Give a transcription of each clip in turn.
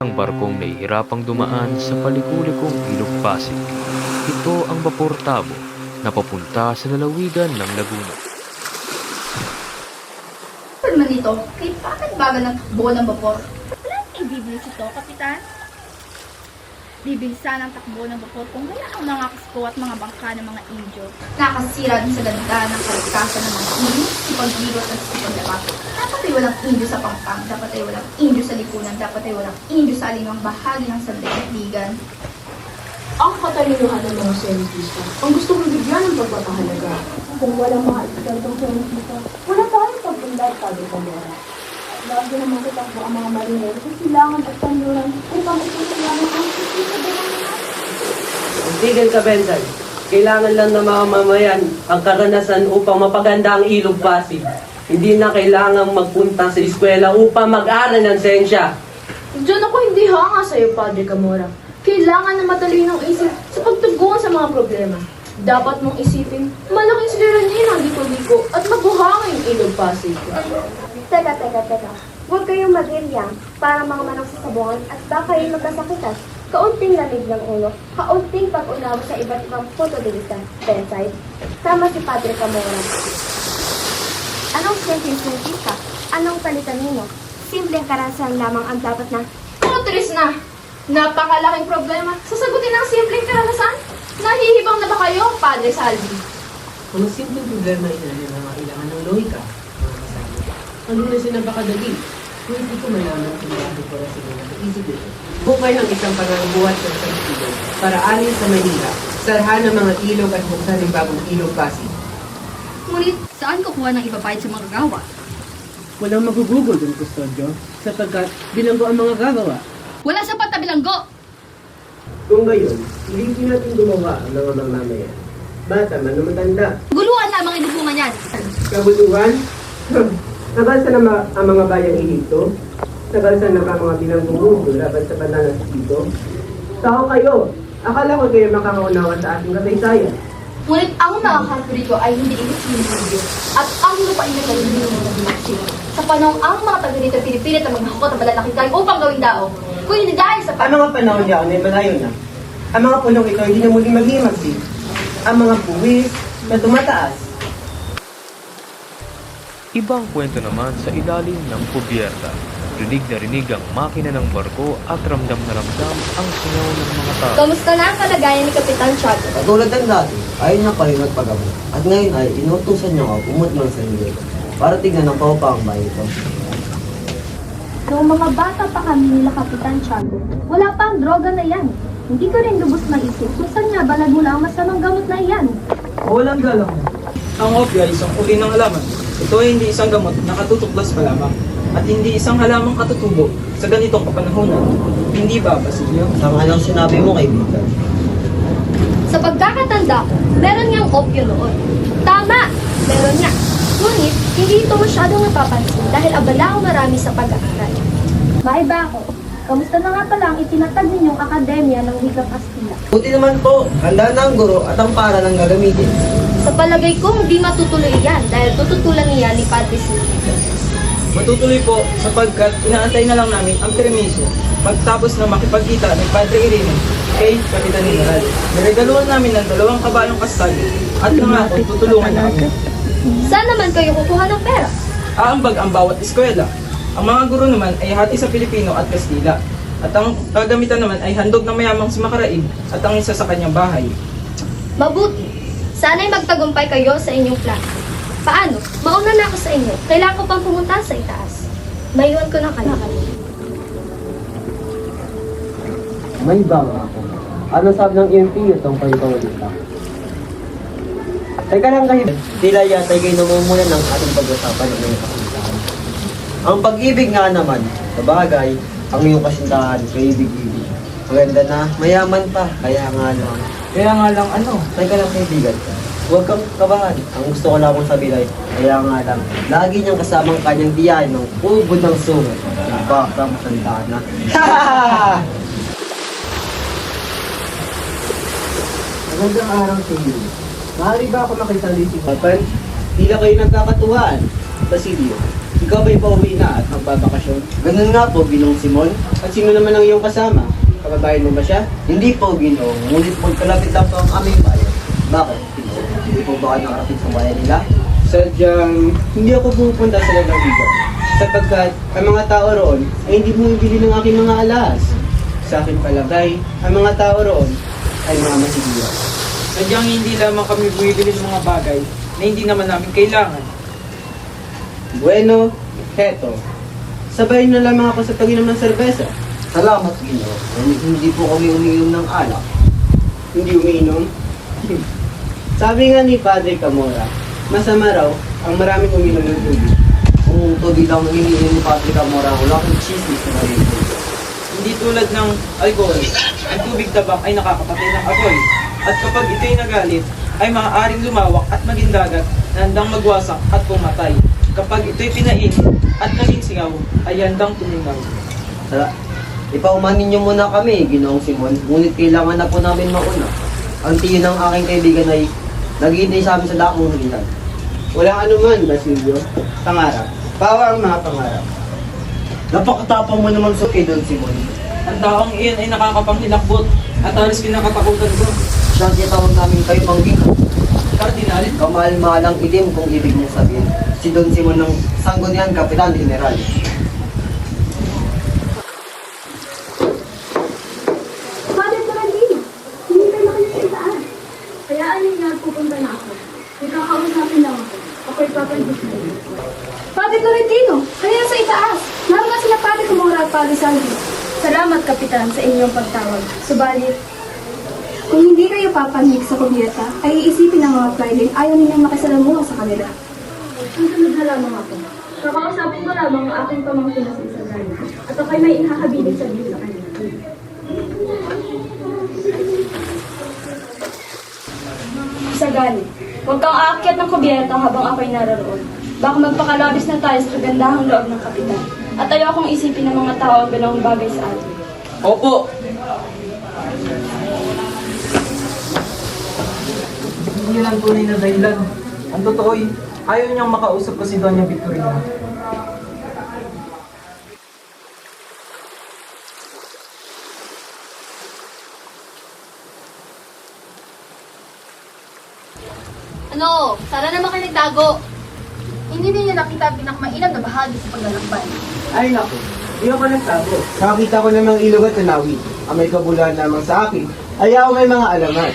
Ang barkong nahihirapang dumaan sa palikulikong Ilog Pasig. Ito ang Vapor Tabo na papunta sa lalawigan ng Laguna. Ano naman ito? Kay bakit bagal ng takbo ng vapor? Wala kang bibilis ito, Kapitan. Bibilisan ang takbo ng vapor kung wala ang mga kasko at mga bangka ng mga Indyo. Nakasira din sa ganda ng kalikasan ng mga Indyo, ipag-ibot at ipag-labat. Dapat ay walang Indyo sa Pampang, dapat ay walang Indyo sa lipunan, dapat ay walang Indyo sa alinang bahagi ng sandaigdigan. Ang katalinuhan ng mga scientista ang gusto mong bigyan ng pagpapahalaga. Kung walang mga ekspertong scientista, wala tayong pag-unlad, sabi ko mera. Lagi naman kitakbo ang mga marinero sa silangan at kanluran upang ipagsilangan ang sisisa ng mga Tigil ka, Benson. Kailangan lang ng mga mamayan ang karanasan upang mapaganda ang Ilog Pasig. Hindi na kailangang magpunta sa eskwela upang mag-aral ng siyensya. Diyan ako hindi hanga sa'yo, Padre Camora. Kailangan na matalinong isip sa pagtugon sa mga problema. Dapat mong isipin, malaking suliranin ang liko-liko at mabuhangin yung Ilog Pasig. Teka. Huwag kayong mag-iryang para mga manang sasabungan at baka kayo magkasakitan. Kaunting lamig ng ulo, kaunting pag-unawa sa iba't ibang punto de vista. Bedside, tama si Padre Camora. Anong siyentista? Anong palitanino? Simpleng karanasan lamang ang dapat na Tris na! Napakalaking problema. Sasagutin ng simpleng karanasan? Nahihibang na ba kayo, Padre Salvi? Ang simpleng problema ay nangangailangan ng lohika, mga kasama. Ang lunas ay napakadali. Kung hindi ko malaman kung bakit para sa mga naisip ito. Bukay ang isang pananabuhat ng isang ilog para alin sa Manila, sarhan ng mga ilog at buksan ng bagong Ilog Pasig. Ngunit, saan kukuha ng ibabayad sa mga gagawa? Walang magugugol ng kustodyo sapagkat bilanggo ang mga gagawa. Wala sapat na bilanggo! Kung gayon, hindi natin gumawa ang mga mamamayan. Bata man o matanda. Guluhan lamang inupungan yan! Kabuluhan? Nabalsa na ang mga bayang Ehipto? Nabalsa na ba ang mga bilanggong mundo laban sa bandanas dito? Tao kayo! Akala ko kayo makakaunawa sa ating kasaysayan. Ngunit ang mga Katoliko ay hindi ibig sinibigyo at ang lupain na kayo hindi mo nagmaksi. Sa panahon ang mga taga dito pinipilit na maghakot ang malalaki kayo upang gawing dao. Kung hindi dahil sa Ang mga panahon niya ay malayo na. Ang mga punong ito hindi na muling maghimagsi. Ang mga buwis na tumataas. Ibang kwento naman sa ilalim ng kubyerta. Rinig na rinig ang makina ng barko at ramdam na ramdam ang singaw ng mga tao. Kamusta na ang kalagayan ni Kapitan Chago? Katulad ng dati, ayaw niya pa rin nagpagamot. At ngayon ay inutusan niya ako pumunta ng San Miguel para tignan ang paupaang bahay ito. Noong mga bata pa kami nila Kapitan Chago, wala pa ang droga na yan. Hindi ko rin lubos maisip kung saan nga ba nagmula ang masamang gamot na iyan. Walang galang. Ang opia ay isang uri ng halaman. Ito ay hindi isang gamot na katutuklas pa lamang. At hindi isang halamang katutubo sa ganitong kapanahunan. Hindi ba, Basilio? Tama lang sinabi mo, kaibigan. Sa pagkakatanda ko, meron niyang opyo noon. Tama! Meron niya. Ngunit, hindi ito masyadong napapansin dahil abala ang marami sa pag-aaral. Maiba ako. Kamusta na nga pala ang itinatag ninyong akademya ng Wikang Kastila? Buti naman po, handa na ang guro at ang para ng gagamitin. Sa palagay ko, hindi matutuloy yan dahil tututulan niya ni Padre Silvio. Matutuloy po sapagkat inaantay na lang namin ang permiso pagtapos na makipagkita ni Padre Irene kay Kapitan General. Niregaluhan namin ng 2 kabayong kastal at nangako tutulungan namin. Saan naman kayo kukuha ng pera? Aambag ang bawat eskwela. Ang mga guro naman ay hati sa Pilipino at Kastila. At ang kagamitan naman ay handog ng mayamang si Makaraig at ang isa sa kanyang bahay. Mabuti. Sana'y magtagumpay kayo sa inyong plano. Paano? Mauna na ako sa inyo. Kailangan ko pang pumunta sa itaas. Maiwan ko ng kalakal. May banga ako. Ano sabi ng EMP itong pagkawalita? Teka lang kayo. Tila yata kayo namumula ng ating pag-usapan ng iyong kasintahan. Ang pag-ibig nga naman, sa bagay, ang iyong kasintahan, kaibig-ibig. Maganda na, mayaman pa, kaya nga lang. Kaya nga lang ano, Teka lang kaibigan ka. Huwag kang kabahan. Ang gusto ko lamang sabihin ay, kaya nga lang, lagi niyang kasamang kanyang diyan ng ubod ng sunod. Baka matanda na. Magandang araw sa iyo. Maaari ba ako makisali si Papan? Tila kayo nagkakatuwaan. Basilio, Ikaw ba'y pauwi na at magbabakasyon? Ganun nga po, Ginong Simon. At sino naman ang iyong kasama? Kababayan mo ba siya? Hindi po, Ginong. Ngunit magkalapit lang po ang aming bayan. Bakit, Ginong? Hindi po ba kayo nakarating sa bayan nila? Sadyang hindi ako pupunta sa lalawigan sapagkat ang mga tao roon ay hindi bumibili ng aking mga alas. Sa aking palagay, ang mga tao roon ay mga masigura. Sadyang hindi lamang kami bumibili ng mga bagay na hindi naman namin kailangan. Bueno, heto. Sabay na lamang ako sa pag-inom ng serbesa. Salamat, Ginong. Ngunit hindi po kami umiinom ng alak. Hindi umiinom. Sabi nga ni Padre Camora, masama raw ang maraming uminom ng tubig. Kung tubig lang ang iniinom ni Patrick Amora, wala akong chismis na narinig. Hindi tulad ng alcohol, ang tubig tabak ay nakakapatay ng apoy. At kapag ito'y nagalit, ay maaaring lumawak at maging dagat na handang magwasak at pumatay. Kapag ito'y pinain at naging singaw, ay handang tuminaw. Ipaumanin niyo muna kami, Ginoong Simon. Ngunit kailangan na po namin mauna. Ang tiyo ng aking kaibigan ay naghihintay sa amin sa dakong hulihan. Walang anuman, Basilio. Pangarap. Bawa ang mga pangarap. Napakatapang mo naman sa kay Don Simon. Ang taong iyon ay nakakapanghilakbot at halos kinakatakutan ko. Siyang tinatawag namin kayo pang Ginong. Kardinal, Kamahal-mahalang itim kung ibig mong sabihin. Si Don Simon ng Sangguniang Kapitan General. Father Coraldino, hindi tayo na kayo sa itaan. Hayaan niyo na pupunta na ako. May kakausapin lang ako. Ako'y papagdus na yun. Father Coraldino, kaya sa itaas. Naroon sila Padre Camora at Padre Salvi. Salamat, Kapitan, sa inyong pagtawag. Subalit, kung hindi kayo papanig sa kubyeta, ay iisipin ng mga Friday ayaw ninyong makisalamuha sa kanila. Susunod na lamang ako. Kakausapin ko lamang ang aking pamangkin na si Isabella. At ako'y may ihahabiling sabihin sa kanila. Isagani, huwag kang aakyat ng kubyeta habang ako'y naroon. Baka magpakalabis na tayo sa kagandahang loob ng kapitan. At ayaw akong isipin ng mga tao ang ganawang bagay sa atin. opo! Hindi yun ang tunay na dahilan. Ang totoo'y, ayaw niyang makausap ko si Doña Victorina. Ano? Sana naman kayo nagtago. Hindi ninyo nakita ang pinakamainam na bahagi sa paglalakbay. Ay naku, di ako nagtago. Nakakita ko namang ilog at tanawi. Ang may kabuluhan lamang sa akin, ay ako may mga alamat.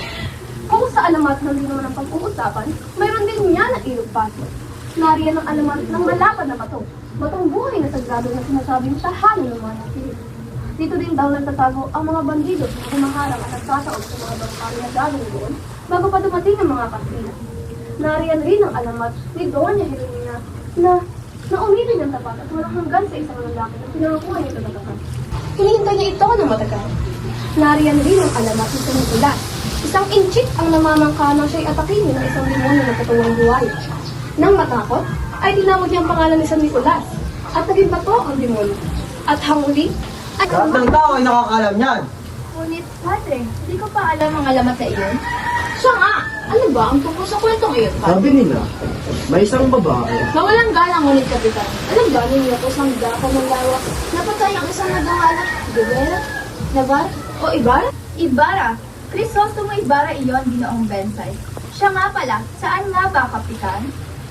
Kung sa alamat ng din naman ang pag-uusapan, mayroon din niya na ilog paso. Nariyan ang alamat ng malapad na bato. Batong buhay na sagrado na sinasabing tahanan ng mga napilit. Dito din daw nagtatago ang mga bandido na humaharang at nagsasaog sa mga bangkari na gagawin doon bago pa dumating ang mga Kastila. Nariyan rin ang alamat ni Doña Jeronima na umibig ng tapat at walang hanggan sa isang lalaki na pinangakuha niya talagang. Hinihintay niya ito ng matagal. Nariyan rin ang alamat ni San Nicolas. Isang inchik ang namamangka nang siya'y atakin ng isang demonyo na katuwang buhay. Nang matakot, ay tinawag niya ang pangalan ni San Nicolas at naging bato ang demonyo. At hanguli, ay Lahat ng tao ay nakakaalam niyan. Ngunit, Padre, hindi ko pa alam ang alamat na iyon. Siya nga! Ano ba ang tungkol sa kwentong iyon, Padre? Sabi nila, may isang babae. Nawalang galang ngunit, Kapitan. alam ba ninyo kung saan dako ng lawak Napatay ang isang naghahanap. Guevara? Navar? O Ibarra? Ibarra. Crisostomo Ibarra iyon, Ginoong Bensay. Siya nga pala, saan nga ba, Kapitan?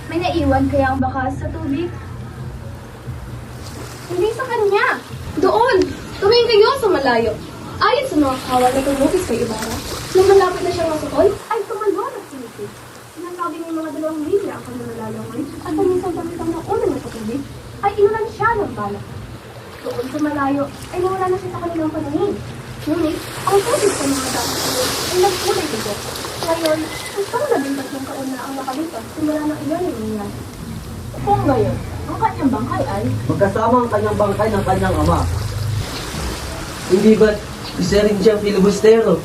May naiwan kaya ang bakas sa tubig? Hindi sa kanya. Doon! Tumingin kayo sa malayo. Ayon sa mga kawal na tumukis kay Ibarra, nung malapit na siyang masukol, ay tumalwa na sinipid. Sinasabi ng mga 2 milya ang kanyang nalalaman at paminsan damit ang nauna na sa tubig, ay inulan siya ng bala. Doon sa malayo, ay nawala na siya sa kanilang paningin. Ngunit, ang tubig sa mga dapat ay nagkulay ito. Ngayon, isang 13 taon na ang nakalipas simula ng iyon ay nangyari. Kung gayon, ang kanyang bangkay ay... Magkasama ang kanyang bangkay ng kanyang ama. Hindi ba't isa rin siyang filibustero?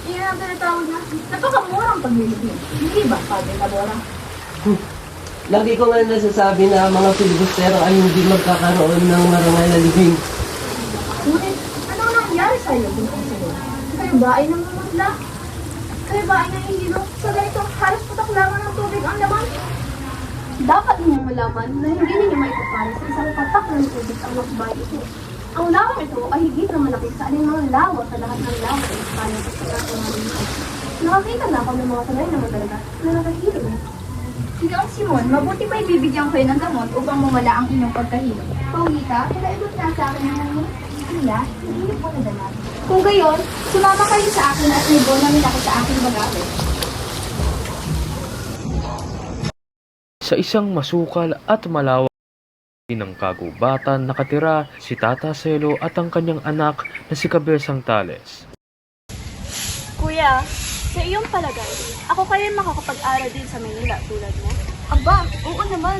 Iyan ang tinatawag na napakamurang paglilibing. Hindi ba, Padre Tabora? Lagi ko nga nasasabi na ang mga filibustero ay hindi magkakaroon ng marangal na libing. Ngunit, ano ang nangyari sa iyo, Ginoong Simon? Kayo ba ay namumutla? Kayo ba ay nahihilo sa ganitong halos patak lamang ng tubig ang laman? Dapat ninyong malaman na hindi ninyo maipapala sa isang patak ng tubig ang lakbay ito. Ang lawak ito ay higit na malaki sa alinang lawa sa lahat ng lawa sa Espanya at sa lahat ng mga ito. Nakakita na ako ng mga sanay na madalagat na nakahilo. Ikaw, Simon, mabuti pa ibibigyan kayo ng gamot upang mawala ang inyong pagkahilo. Paulita, palaigot na sa akin ng hila, hindi po nadala. Kung gayon, sumama kayo sa akin at libo na nila sa aking bagahe. Sa isang masukal at malawak ng kagubatan nakatira si Tata Selo at ang kanyang anak na si Kabesang Tales. Kuya, sa iyong palagay, ako kaya makakapag-aral din sa Manila tulad mo? Aba, oo naman.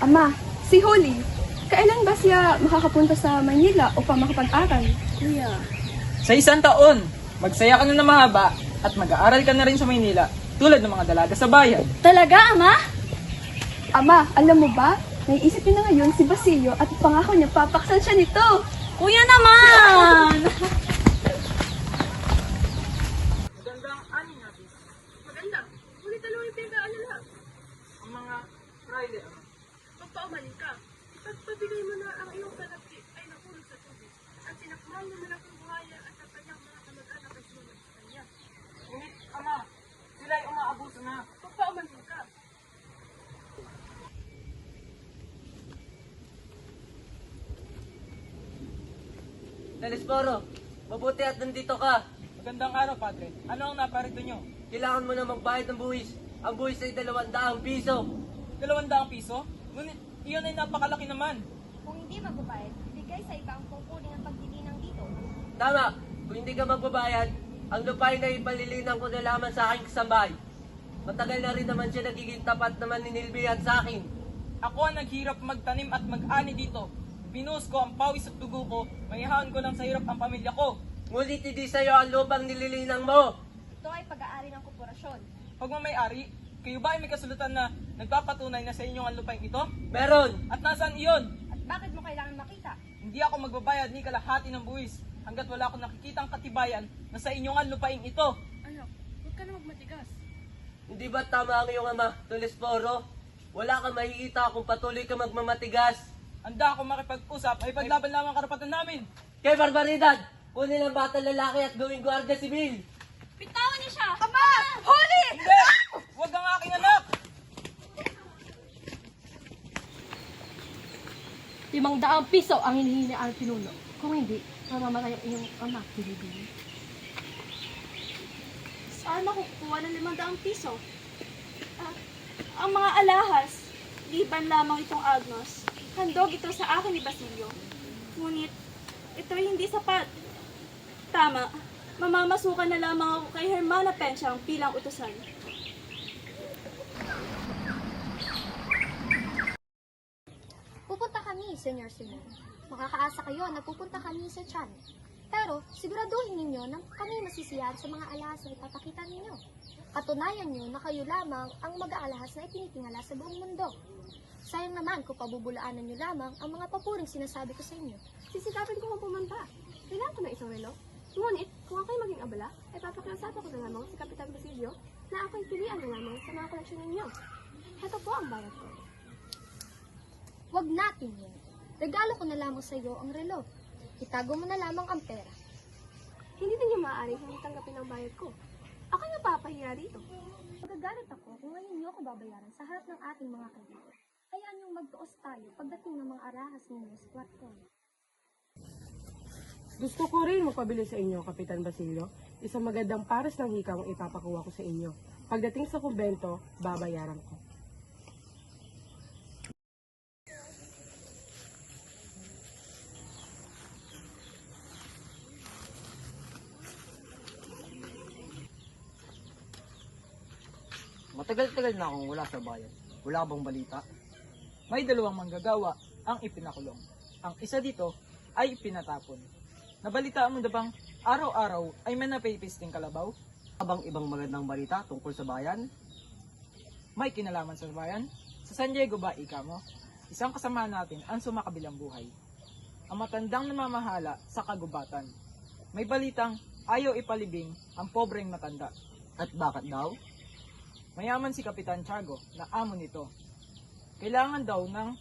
Ama, si Holly, kailan ba siya makakapunta sa Manila upang makapag-aral? Kuya, Sa 1 taon, magsaya ka na ng mahaba at mag-aaral ka na rin sa Maynila tulad ng mga dalaga sa bayan. talaga, Ama? Ama, alam mo ba? Naiisip niya na ngayon si Basilio at pangako niya papaksan siya nito. Kuya naman! Magandang ani natin. Maganda. Ngunit ano yung pinag-aalala? Ang mga Friday. Magpaumanin ka. Ipagpabigay mo na ang iyong kalapit ay nahulog sa tubig at sinakmal ng malaking buhaya at ang kanyang mga kamag-anak ay sumunod sa kanya. Ngunit, Ama, sila'y umaabuso na. Magpaumanin ka. Telesforo, mabuti at nandito ka. Magandang araw, Padre. Ano ang naparito nyo? Kailangan mo na magbayad ng buwis. Ang buwis ay 200 piso. 200 piso? Ngunit, iyon ay napakalaki naman. Kung hindi magbabayad, bigay sa iba ang kukunin ang pagdilinang dito. Tama, kung hindi ka magbabayad, ang lupain na ipalilinan ko na lamang sa aking kasambahay. Matagal na rin naman siya nagiging tapat naman ninilbihan sa akin. Ako ang naghirap magtanim at mag-ani dito. Binuhos ko ang pawis at dugo ko, mayahaan ko lang sa hirap ang pamilya ko. Ngunit hindi sa'yo ang lupang nililinang mo. Ito ay pag-aari ng korporasyon. Pag may-ari, kayo ba ay may kasulatan na nagpapatunay na sa inyong ang lupain ito? Meron. At nasaan iyon? At bakit mo kailangan makita? Hindi ako magbabayad ni kalahati ng buwis hanggat wala akong nakikitang katibayan na sa inyong ang lupain ito. Anak, huwag ka na magmatigas. Hindi ba tama ang iyong ama, Telesforo? Wala kang makikita kung patuloy ka magmamatigas. Handa ako makipag-usap ay paglaban lamang ang karapatan namin. Kay barbaridad, kunin ang batang lalaki at gawing gwardiya sibil. Bitawan niyo siya! Ama! Holy! Hindi! Huwag ang aking anak! 500 piso ang hinihingi ang pinuno. Kung hindi, mamamatay ang iyong ama, Pilipino. Saan makukuha ng 500 piso? Ang mga alahas, liban lamang itong Agnos, handog ito sa akin ni Basilio. Ngunit, ito'y hindi sapat. Tama, mamamasukan na lamang ako kay Hermana Pensyang bilang utusan. Pupunta kami, Senyor Simon. Makakaasa kayo na pupunta kami sa tiyan. Pero, siguraduhin ninyo na kami masisiyahan sa mga alahas na ipapakita ninyo. Patunayan nyo na kayo lamang ang mag-aalahas na ipinitingala sa buong mundo. Sayang naman kung pabubulaanan nyo lamang ang mga papuring sinasabi ko sa inyo. Sisikapin ko kung pumunta. Kailangan ko na isang relo. Ngunit, kung ako'y maging abala, ay papakilasapan ko na lamang si Kapitan Basilio na ako'y pilian na lamang sa mga koleksyon ninyo. Ito po ang bayad ko. Huwag natin yun. Regalo ko na lamang sa iyo ang relo. Itago mo na lamang ang pera. Hindi ninyo maaaring hindi tanggapin ang bayad ko. Ako'y napapahiya dito. Magagalit ako kung ngayon niyo ako babayaran sa harap ng ating mga kaibigan. Hayaan niyong magtuos tayo pagdating ng mga arahas ninyo sa kwarto. Gusto ko rin magpabili sa inyo, Kapitan Basilio. Isang magandang pares ng hika ang ipapakuha ko sa inyo. Pagdating sa kumbento, babayaran ko. Matagal-tagal na akong wala sa bayan. Wala ka bang balita? May 2 manggagawa ang ipinakulong. Ang isa dito ay ipinatapon. Nabalitaan mo na bang araw-araw ay may napipisting kalabaw? Abang ibang magandang balita tungkol sa bayan? May kinalaman sa bayan? Sa San Diego ba ika mo? Isang kasama natin ang sumakabilang buhay. Ang matandang namamahala sa kagubatan. may balitang ayaw ipalibing ang pobreng matanda. At bakit daw? Mayaman si Kapitan Tiago na amo nito. Kailangan daw ng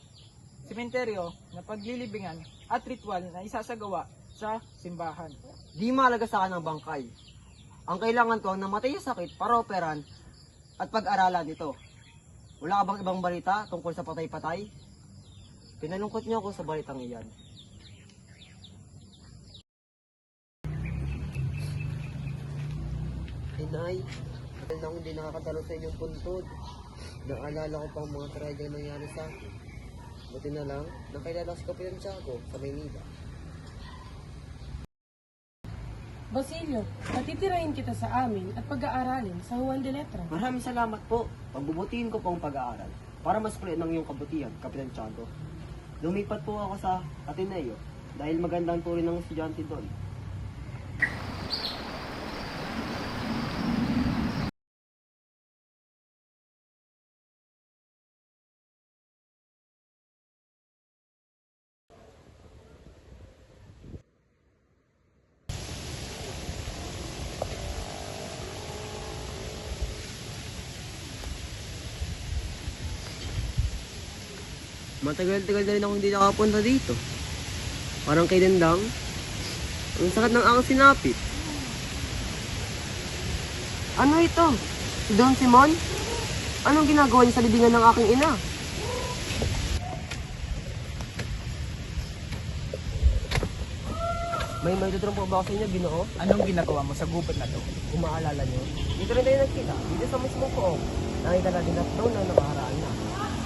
sementeryo na paglilibingan at ritual na isasagawa sa simbahan. Di mahalaga sa akin ang bangkay. Ang kailangan ko ang namatay sa sakit para operan at pag-aralan ito. Wala ka bang ibang balita tungkol sa patay-patay? Pinalungkot niyo ako sa balitang iyan. Inay, dahil na akong hindi nakakatalo sa inyong puntod. Naalala ko pang mga tragedy na nangyari sa akin. Buti na lang, nakilala ko si Kapitan Tiago sa Maynila. Basilio, patitirahin kita sa amin at pag-aaralin sa Juan de Letra. Maraming salamat po. Pagbubutihin ko po ang pag-aaral para mas kulit ng iyong kabutihan, Kapitan Tiago. Lumipat po ako sa Ateneo dahil magandang tuloy ng estudyante doon. Matagal-tagal na rin ako hindi nakapunta dito. Parang kay Dendang, ang sakit ng aking sinapit. Ano ito? Si Don Simon? Anong ginagawa niya sa libingan ng aking ina? May tutulong po ba ako sa inyo, Ginoo? Anong ginagawa mo sa gubat na to? Kung maalala niyo, dito rin tayo nagkita, dito sa mismong poong. Nakita natin at doon na nakaharaan na.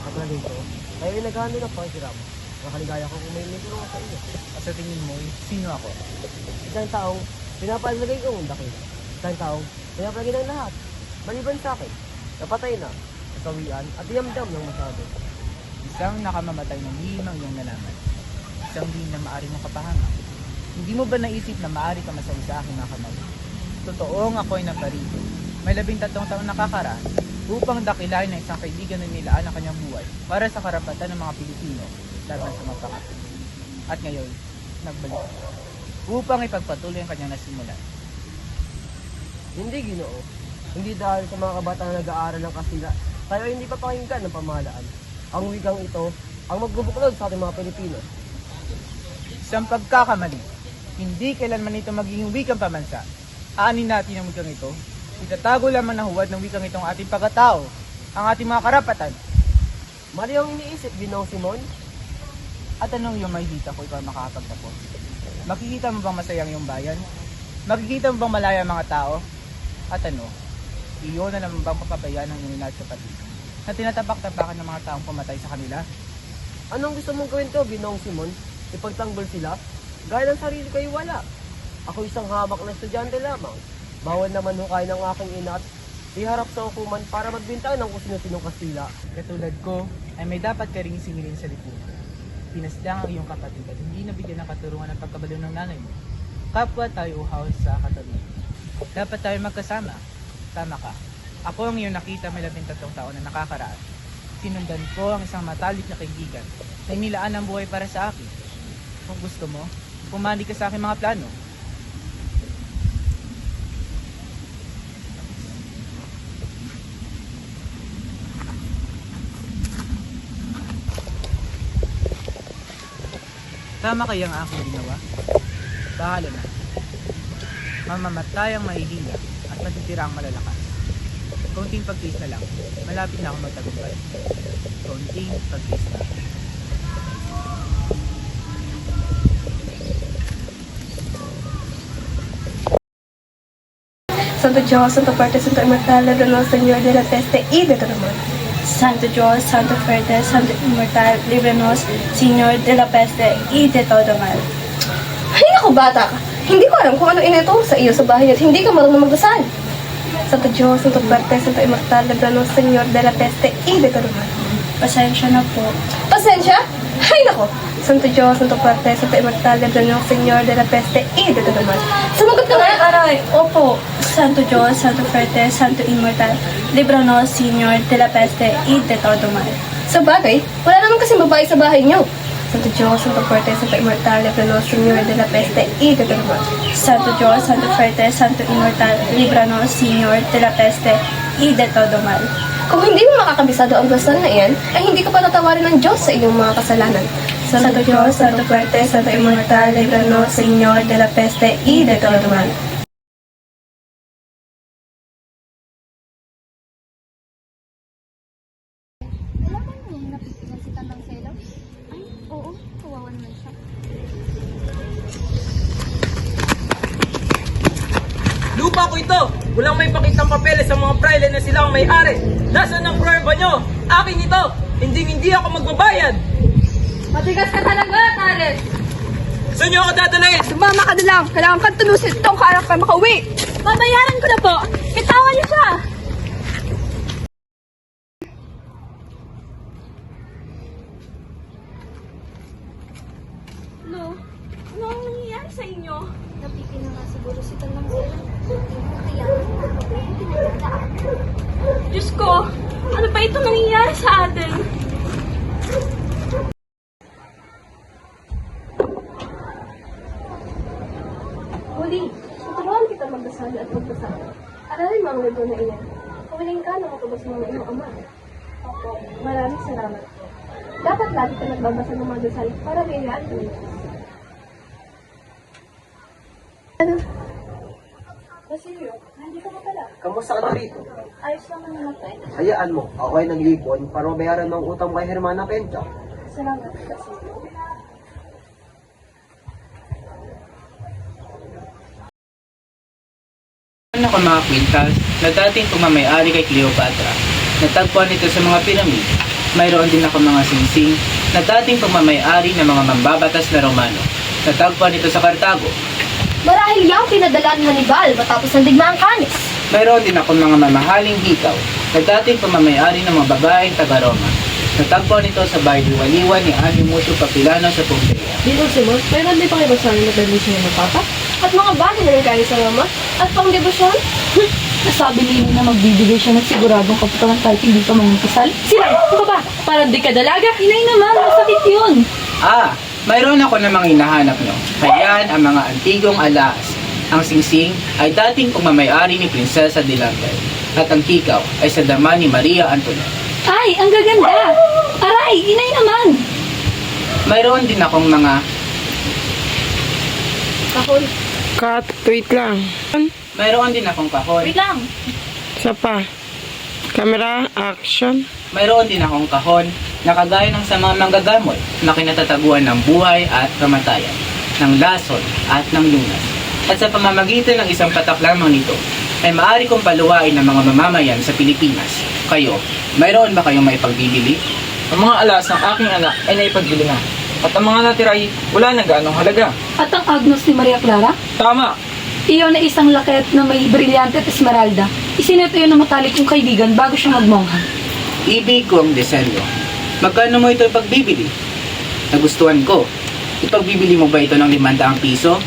Katulad dito, tayo ay naghahanda ng pakikiram. Nakaligaya ko kung may tulong sa inyo. At sa tingin mo, sino ako? Isang taong pinapalagay ko ang dakil. Isang taong pinapalagay ng lahat. Maliban sa akin, napatay na, kasawian at yamdam ng masyado. Isang nakamamatay ng limang iyong nalaman. Isang di na maari mong kapahangan. Hindi mo ba naisip na maari ka masawi sa aking mga kamay? Totoong ako'y naparito. May 13 taong nakakaraan upang dakilain ng isang kaibigan na nilaan ang kanyang buhay para sa karapatan ng mga Pilipino laban sa mapakati. At ngayon, nagbalik upang ipagpatuloy ang kanyang nasimulan. Hindi, Ginoo. Hindi dahil sa mga kabataan na nag-aaral ng Kastila, tayo ay hindi papakinggan ng pamahalaan. Ang wikang ito ang magbubuklod sa ating mga Pilipino. Isang pagkakamali. Hindi kailanman ito magiging wikang pamansa. Aanin natin ang wikang ito. Itatago lamang ng huwad ng wikang itong ating pagkatao, ang ating mga karapatan. Mali ang iniisip, Ginoong Simon. At anong iyong makikita ko ikaw makakapagtapos? Makikita mo bang masayang iyong bayan? Makikita mo bang malaya ang mga tao? At ano, iyon na naman bang papabayaan ng ininat sa pati? Na tinatapak-tapakan ng mga taong pumatay sa kanila? Anong gusto mong gawin to, Ginoong Simon? Ipagtanggol sila? Gaya ng sarili kayo wala. Ako isang hamak na estudyante lamang. Bawal naman hukay ng aking ina at iharap sa hukuman para magbintang ng kung sino-sinong Kastila. Katulad ko, ay may dapat ka ring singilin sa lipunan. Pinasdang ang iyong kapatid at hindi nabigyan ng katurungan ng pagkabalo ng nanay mo. Kapwa tayo uhaw sa katabi. Dapat tayo magkasama. Tama ka. Ako ang iyong nakita may 13 taon na nakakaraan. Sinundan ko ang isang matalik na kaibigan na inilaan ang buhay para sa akin. Kung gusto mo, pumali ka sa aking mga plano. Tama kaya ang aking ginawa? Bahala na. Mamamatay ang mahihina at matitira ang malalakas. Kaunting pagtiis na lang, malapit na akong magtagumpay. Kaunting pagtiis na. Santo Dios, Santo Fuerte, Santo Inmortal, Libranos, Señor de la Peste y de todo mal. Santo Dios, Santo Fuerte, Santo Inmortal, líbranos, Señor de la peste y de todo mal. Ay, naku, bata ka. Hindi ko alam kung ano ineto sa iyo sa bahay at hindi ka marunong magdasal. Santo Dios, Santo Fuerte, Santo Inmortal, Libranos, Señor de la Peste y de todo mal. Pasensya na po. Pasensya? Ay, naku. Santo Dios, Santo Fuerte, Santo Inmortal, Libranos, Señor de la Peste y de todo mal. Sumagot ka nga. Aray, opo. Santo Dios, Santo Fuerte, Santo Inmortal, líbranos, Señor de la peste y de todo mal. Sa bagay, wala naman kasing babae sa bahay niyo. Santo Dios, Santo Fuerte, Santo Inmortal, líbranos, Señor, de la peste y de todo mal. Santo Dios, Santo Fuerte, Santo Inmortal, líbranos, Señor, de la peste y de todo mal. Kung hindi mo makakabisado ang dasal na iyan, ay hindi ka patatawarin ng Diyos sa iyong mga kasalanan. Santo Dios, Santo Fuerte, Santo Inmortal, líbranos, Señor, de la peste y de todo mal. Nalaman mo yung napipigan si Tandang Selo? Ay, oo, kawawa naman siya. Lupa ko ito! Walang may pakitang papeles sa mga praile na sila ang may-ari. Nasaan ang prueba nyo? Akin ito! Hindi ako magbabayad! Matigas ka talaga, Tales! Saan nyo ako dadalhin? Sumama ka na lang. Kailangan kang tunusin itong harap para makauwi. Babayaran ko na po! Bitawan niyo siya! Lo, ano ang nangyayari sa inyo? Napipin na nga siguro si Tandang Selo. Kaya, pinagdadaan. Diyos ko, ano ba ito nangyayari sa atin? Huli, tuturuan kita magdasal at magdasal. Aralin mo ang libro na iyan. Kawiling ka na matubos mo ng iyong ama. Opo, maraming salamat po. Dapat lagi ka nagbabasa ng mga dasal para mayayaan ka ng Diyos. Basilio, nandito ka pala. Kamusta ka na rito? Ayos naman naman tayo. Hayaan mo, ako ay naglipon para mabayaran ng utang kay Hermana Pencha. Salamat, Basilio. Ako mga kwintas na dating pumamay-ari kay Cleopatra. Natagpuan ito sa mga piramid. Mayroon din ako mga singsing na dating pumamay-ari ng mga mambabatas na Romano. Natagpuan ito sa Cartago. Marahil yang pinadala ni Hannibal matapos ng digmaang Canis. Mayroon din ako mga mamahaling hikaw na dating pamamay-ari ng mga babaeng taga-Roma. Natagpuan ito sa bahay liwa-liwa ni Animuso Papilano sa Pompeia. Dito, Simon, mayroon din pang iba sa amin na permission ng Papa? At mga bagay na nagkaya sa Roma at pang debosyon. Nasabi nila na magbibigay siya ng siguradong kaputaran kahit hindi pa mamimpisal? Sila, ano ba? Parang di ka dalaga? Inay naman, masakit yun. Mayroon ako namang hinahanap nyo. Ayan ang mga antigong alahas. Ang singsing ay dating pumamay-ari ni Prinsesa de Lambert at ang hikaw ay sa dama ni Maria Antoinette. Ay, ang gaganda! Aray, inay naman! Mayroon din akong mga Kahon. Cut, wait lang. Mayroon din akong kahon. Wait lang. Isa pa. Camera, action. Mayroon din akong kahon na kagaya ng sa mga manggagamot na kinatataguan ng buhay at kamatayan, ng lason at ng lunas. At sa pamamagitan ng isang patak lamang nito, ay maaari kong paluwain ng mga mamamayan sa Pilipinas. Kayo, mayroon ba kayong maipagbibili? Ang mga alas ng aking anak ay naipagbili na. At ang mga natira ay wala nang gaanong halaga. At ang Agnos ni Maria Clara? Tama! Iyon na isang laket na may brilyante at esmeralda. Isineto yun ng matalik kong kaibigan bago siya magmongha. Ibig kong Deselio, magkano mo ito ipagbibili? Nagustuhan ko. Ipagbibili mo ba ito ng 500 piso?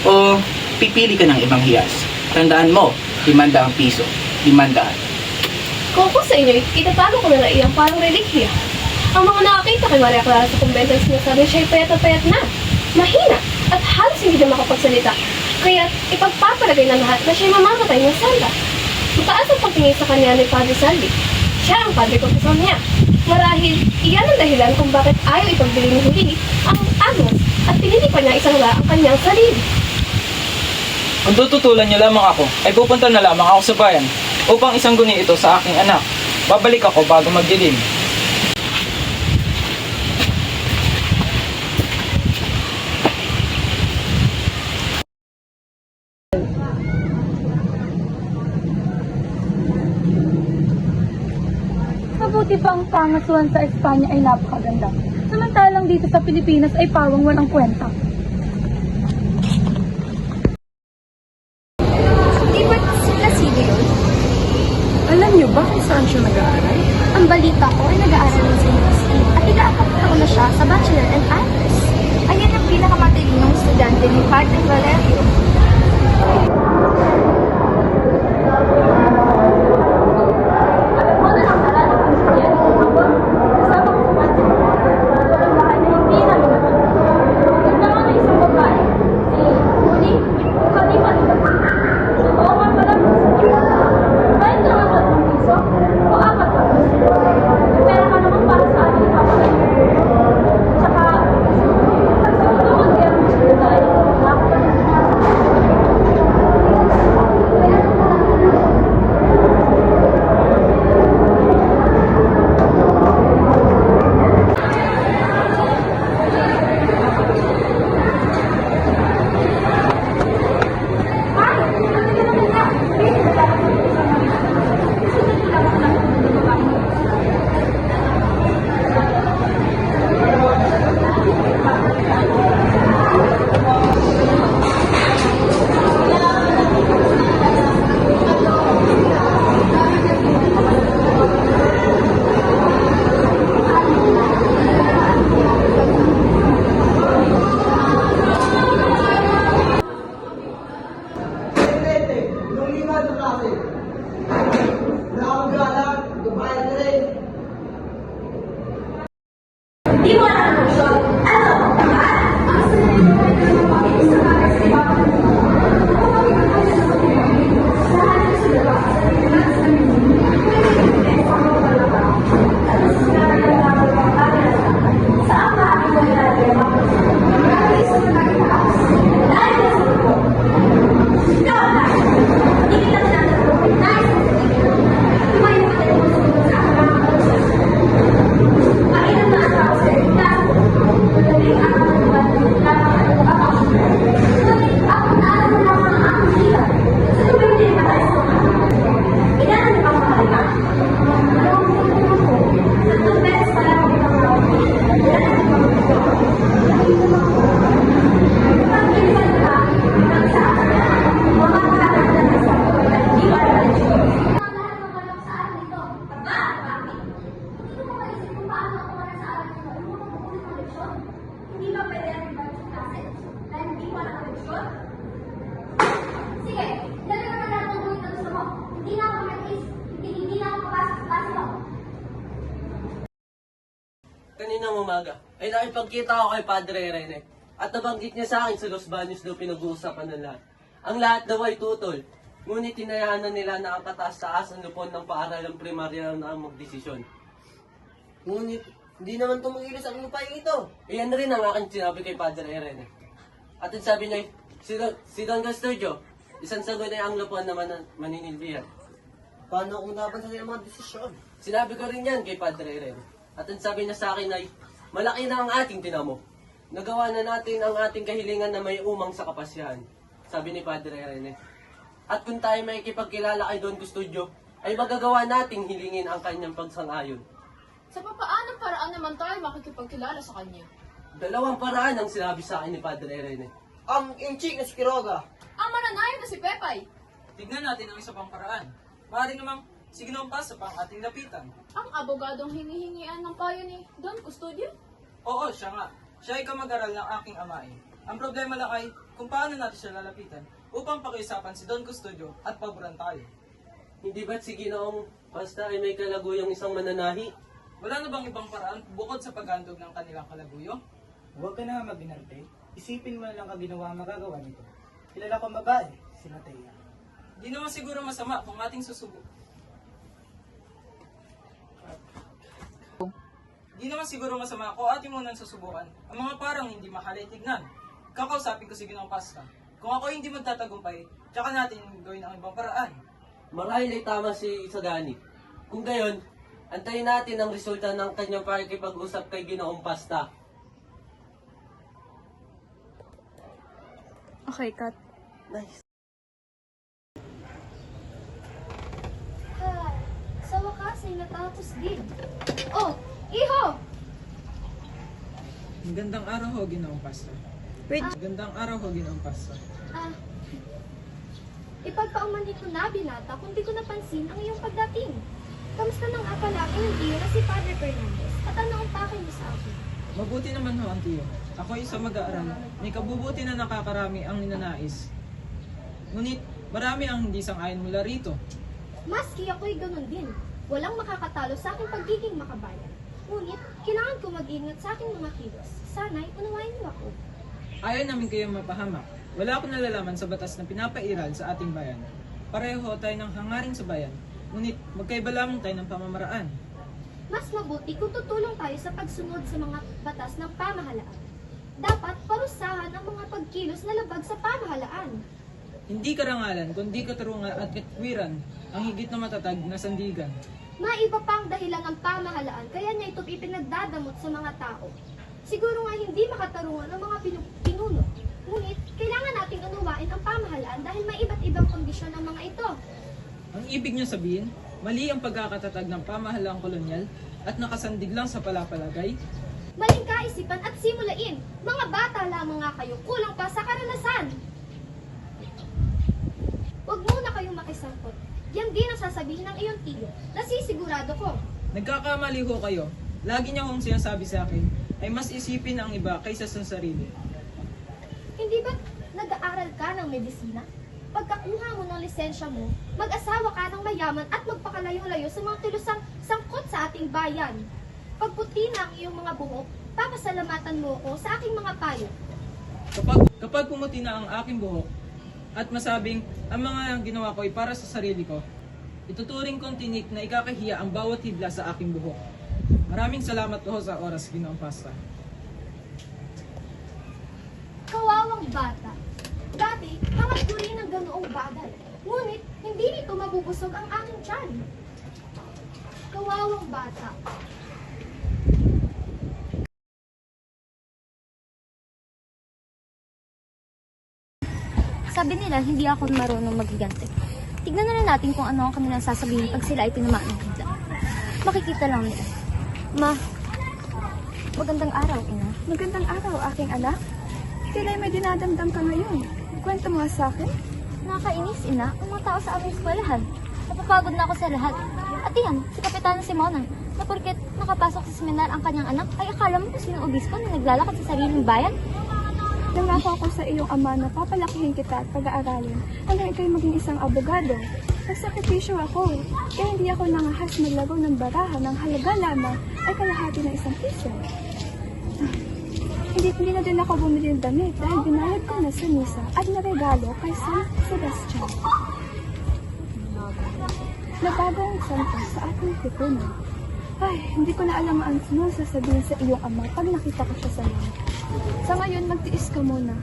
O pipili ka ng ibang hiyas? Tandaan mo, 500 piso. 500. Kung ako sa inyo, itatago ko na iyang parang relikya. Ang mga nakakita kay Maria Clara sa kumbento ay sinasabi siya'y payat at payat na, mahina, at halos hindi na makapagsalita. Kaya ipagpapalagay ng lahat na siya'y mamamatay ng sala. Mataas ang pagtingin sa kanya ni Padre Salvi. Siya ang padre konfesor niya. Marahil, iyan ang dahilan kung bakit ayaw ipagbili ng huli ang Agnes at pinili pa niya isang ang kanyang sarili. Kung tututulan niyo lamang ako, ay pupunta na lamang ako sa bayan upang isangguni ito sa aking anak. Babalik ako bago magdilim. Mabuti pa ang pangasuhan sa Espanya ay napakaganda. Samantalang dito sa Pilipinas ay pawang walang kwenta. Di ba sila sino yun? Alam niyo ba kung saan siya nag-aaral? Ang balita ko ay nag-aaral ng CSE at ika-4 taon na siya sa Bachelor and Honors. Ayan ang pinakamatilinong estudyante ni Padre Valerio. Alam mo na ang aral ng Kristiyan, habang kasama ko sa Padre, baka na hindi namin umaga ay nakipagkita ako kay Padre Rene at nabanggit niya sa akin sa Los Baños daw pinag-uusapan ng lahat. Ang lahat daw ay tutol, ngunit tinayanan nila na ang kataas-taas ang lupon ng paaralang primarya na ang magdesisyon. Ngunit, hindi naman tumigilos ang lupain ito. Iyan rin ang aking sinabi kay Padre Rene. At ang sabi niya, si Don Custodio, isang sagot ay ang lupon na maninilbihan. Paano kung naban sa mga desisyon? Sinabi ko rin yan kay Padre Rene. At ang sabi niya sa akin ay, malaki na ang ating tinamo. Nagawa na natin ang ating kahilingan na may umang sa kapasyahan. Sabi ni Padre Rene. At kung tayo may ikipagkilala kay Don Custodio, ay magagawa nating hilingin ang kanyang pagsang-ayon. Sa papaanong paraan naman tayo makikipagkilala sa kanya? Dalawang paraan ang sinabi sa akin ni Padre Rene. Ang inchik na si Quiroga. Ang mananayon na si Pepay. Tignan natin ang isa pang paraan. Maaari namang si Ginoong Pasta pa ang ating lapitan. Ang abogadong hinihingian ng payo ni Don Custodio? Oo, siya nga. Siya ay kamag-aral ng aking amain. Ang problema lang ay kung paano natin siya lalapitan upang pakiusapan si Don Custodio at paboran tayo. Hindi ba't si Ginoong Pasta ay may kalaguyang isang mananahi? Wala na bang ibang paraan bukod sa paghandog ng kanilang kalaguyo? Huwag ka na magbinarte. Isipin mo na lang ang ginawa magagawa nito. Kilala ko ang babae, si Matea. Di naman siguro masama kung ating susubo. Di naman siguro masama kung ating munang susubukan ang mga parang hindi mahalay tignan. Kakausapin ko si Ginoong Pasta. Kung ako hindi magtatagumpay, tsaka natin gawin ang ibang paraan. Marahil ay tama si Isagani. Kung gayon, antayin natin ang resulta ng kanyang pakikipag-usap kay Ginoong Pasta. Okay, cut. Nice. Sa wakas ay natapos din. Oh, iho! Magandang araw ho, Ginoong Pasta. Magandang araw ho, Ginoong Pasta. Ipagpaumanhin ko na, binata, kung di ko napansin ang iyong pagdating. Kamusta nang akala ang iyong tiyo na si Padre Fernandez? At ano ang pakay mo sa akin? Mabuti naman ho ang tiyo. Ako ay isang mag-aaral. May kabubuti na nakakarami ang ninanais. Ngunit, marami ang hindi sang-ayon mula rito. Maski ako'y ganun din. Walang makakatalo sa aking pagiging makabayan. Ngunit, kailangan ko mag-ingat sa aking mga kilos. Sana'y unawain mo ako. Ayaw namin kayo mapahamak. Wala akong nalalaman sa batas na pinapairal sa ating bayan. Pareho tayo ng hangarin sa bayan. Ngunit, magkaiba lamang tayo ng pamamaraan. Mas mabuti kung tutulong tayo sa pagsunod sa mga batas ng pamahalaan. Dapat parusahan ang mga pagkilos na labag sa pamahalaan. Hindi karangalan, kundi katarungan at katwiran ang higit na matatag na sandigan. Maiba pang dahilan ng pamahalaan, kaya niya ito ipinagdadamot sa mga tao. Siguro nga hindi makatarungan ang mga pinuno. Ngunit, kailangan nating unawain ang pamahalaan dahil may iba't ibang kondisyon ang mga ito. Ang ibig niyo sabihin, mali ang pagkakatatag ng pamahalaang kolonyal at nakasandig lang sa palapalagay? Maling kaisipan at simulain. Mga bata lamang nga kayo, kulang pa sa karanasan. Huwag muna kayong makisangkot. Yan din ang sasabihin ng iyong tiyo. Nasisigurado ko. Nagkakamali ho kayo. Lagi niya kong sinasabi sa akin ay mas isipin ang iba kaysa sa sarili. Hindi ba nag-aaral ka ng medisina? Pagkakuha mo ng lisensya mo, mag-asawa ka ng mayaman at magpakalayo-layo sa mga tulusang sangkot sa ating bayan. Pagputi na ang iyong mga buhok, papasalamatan mo ako sa aking mga payo. Kapag pumuti na ang aking buhok at masabing ang mga ginawa ko ay para sa sarili ko, ituturing kong tinik na ikakahiya ang bawat hibla sa aking buhok. Maraming salamat po sa oras, Ginoong Pasta. Kawawang bata. Dati, hangat ko rin ang ganoong bagal. Ngunit, hindi nito mabubusog ang aking tiyan. Kawawang bata. Sabi nila, hindi ako marunong magigante. Tignan na lang natin kung ano ang kanilang sasabihin pag sila ay tinamaan ng bigla. Makikita lang nila. Ma, magandang araw, ina. Magandang araw, aking anak. Kailan may dinadamdam ka ngayon? Kwento mo nga sa akin. Nakakainis, ina, ang mga tao sa aming eskwelahan. Napapagod na ako sa lahat. At iyan, si Kapitana Simona, na porket nakapasok sa seminar ang kanyang anak, ay akala mo kung sino obispo na naglalakad sa sariling bayan? Nangako ako sa iyong ama na papalakihin kita at pag-aaralin hanggang ikaw'y maging isang abogado. Nagsakripisyo ako, kaya hindi ako nangahas maglaro ng baraha ng halaga lamang ay kalahati ng 1 piso. Hindi na din ako bumili ng damit dahil binayad ko na sa misa at naregalo kay San Sebastian. Na bagong santo sa ating tipunan. Ay, hindi ko na alam ang sasabihin sa iyong ama pag nakita ko siya sa langit. Sa ngayon, magtiis ka muna.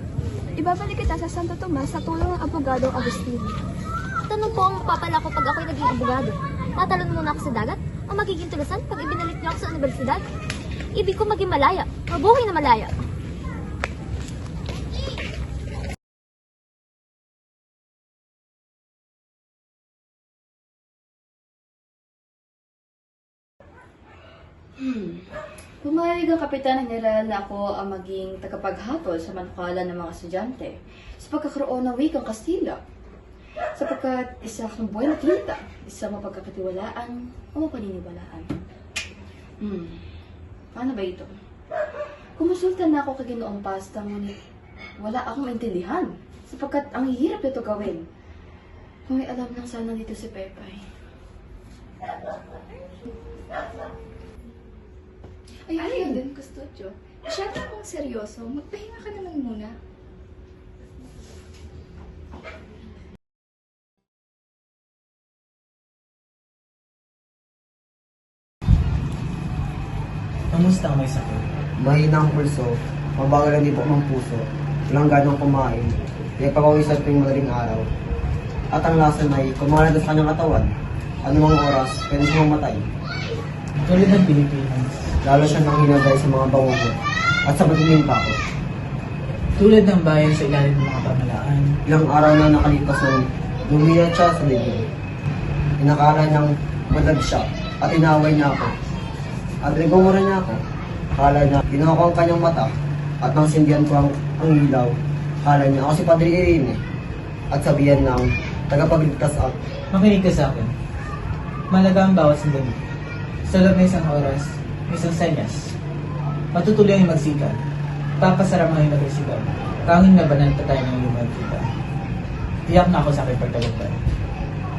Ibabalik kita sa Santo Tomas sa tulong ng abogado Agustino. Tanong po ang mapapala ko pag ako'y naging abogado. Tatalon muna ako sa dagat o magiging tulusan pag ibinalik niyo ako sa universidad? Ibig ko maging malaya. Mabuhay na malaya. Pumayag ang Kapitan General na ako ang maging tagapaghatol sa manukalan ng mga estudyante sa pagkakaroon ng wikang Kastila. Sapagkat isa akong buhay na kita, isa mapagkakatiwalaan o mapaniniwalaan. Paano ba ito? Kumusulta na ako kay Ginoong Pasta, ngunit wala akong maintindihan sapagkat ang hirap nito gawin. Kung may alam lang sana dito si Pepay. Ay, ayun din, Kustodyo. Masyado akong seryoso. Magpahinga ka naman muna. Kamusta ang may sakit? Mahina ang pulso, mabagal ang tibok ng puso, walang ganong kumain, kaya pag-awisan tuwing madaling araw. At ang lasa ay kumalat sa kanyang katawan, anumang oras, pwede siyang mamatay. Tulad ng Pilipinas. Lalo siya nang hinagay sa mga bangugo at sa matinding takot. Tulad ng bayan sa ilalim ng mga pamalaan. Ilang araw na nakalipas nang lumiyat siya sa libro. Inakala niyang madag siya at inaway niya ako. At nagmumura niya ako. Akala niya ginawa ko ang kanyang mata at nang sindihan ko ang ilaw. Akala niya ako si Padre Irene at sabihan ng tagapagligtas at Makinig ka sa akin. Malaga ang bawat sandali. Sa loob ng isang oras, may isang senyas. Matutuloy ang magsikal. Papasarap ang iyong magsisikal. Tanging nabanan pa tayo ng iyong magkita. Tiyak na ako sa aking pagtagumpay.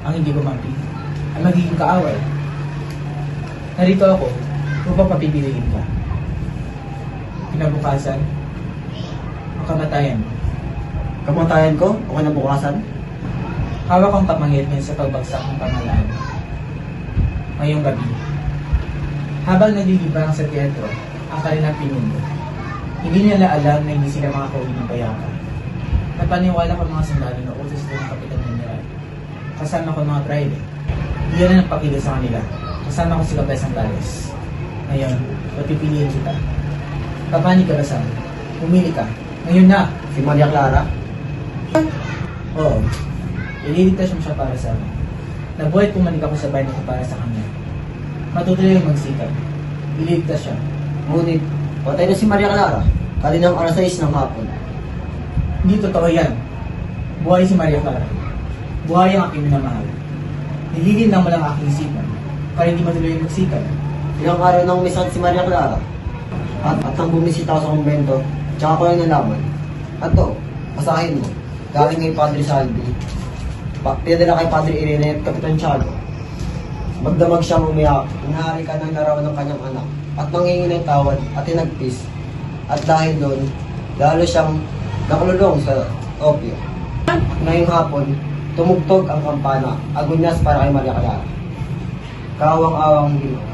Ang hindi kumampi ay magiging kaaway. Narito ako upang papipiliin ka. Kinabukasan, ang kamatayan mo. kamatayan ko o kinabukasan. Hawak ang kapangyarihan sa pagbagsak ng pamalaan. Ngayong gabi, habang nalilibang sa teatro ang kanilang pinuno, hindi nila alam na hindi sila makakauwi ng payaman. Napaniwala ko mga sundalo na utos ito ng Kapitan General. Kasama ko mga private. Iyan na nagpakita sa kanila. Kasama ko si Kapesang Tales. Ngayon, papipiliin kita. Papani ka ba sa amin? Pumili ka. Ngayon na! Si Maria Clara? Oo. Ililigtas mo siya para sa amin. Nabuhay pumanig ako sa bayan ko para sa kanya. Matutuloy ang magsikap. Ililigtas siya. Ngunit, patay na si Maria Clara. Kaninang alas 6 ng hapon. Hindi totoo yan. Buhay si Maria Clara. Buhay ang aking minamahal. Nililin lang mo lang aking isipan para hindi matuloy ang magsikap. Ilang araw nang umisakit si Maria Clara. At nang bumisita ako sa kumbento, tsaka ko lang nalaman. At to, basahin mo. Galing kay Padre Salvi. Pinadala kay Padre Irene at Kapitan Tiago. Magdamag siyang umiyak, inahari ka ng larawan ng kanyang anak. At nangingi ng tawad at tinagpis. At dahil doon, lalo siyang nakululong sa opio. Ngayong hapon, tumugtog ang kampana, agunyas para kay Maria Clara. Kawang-awang Ginoo.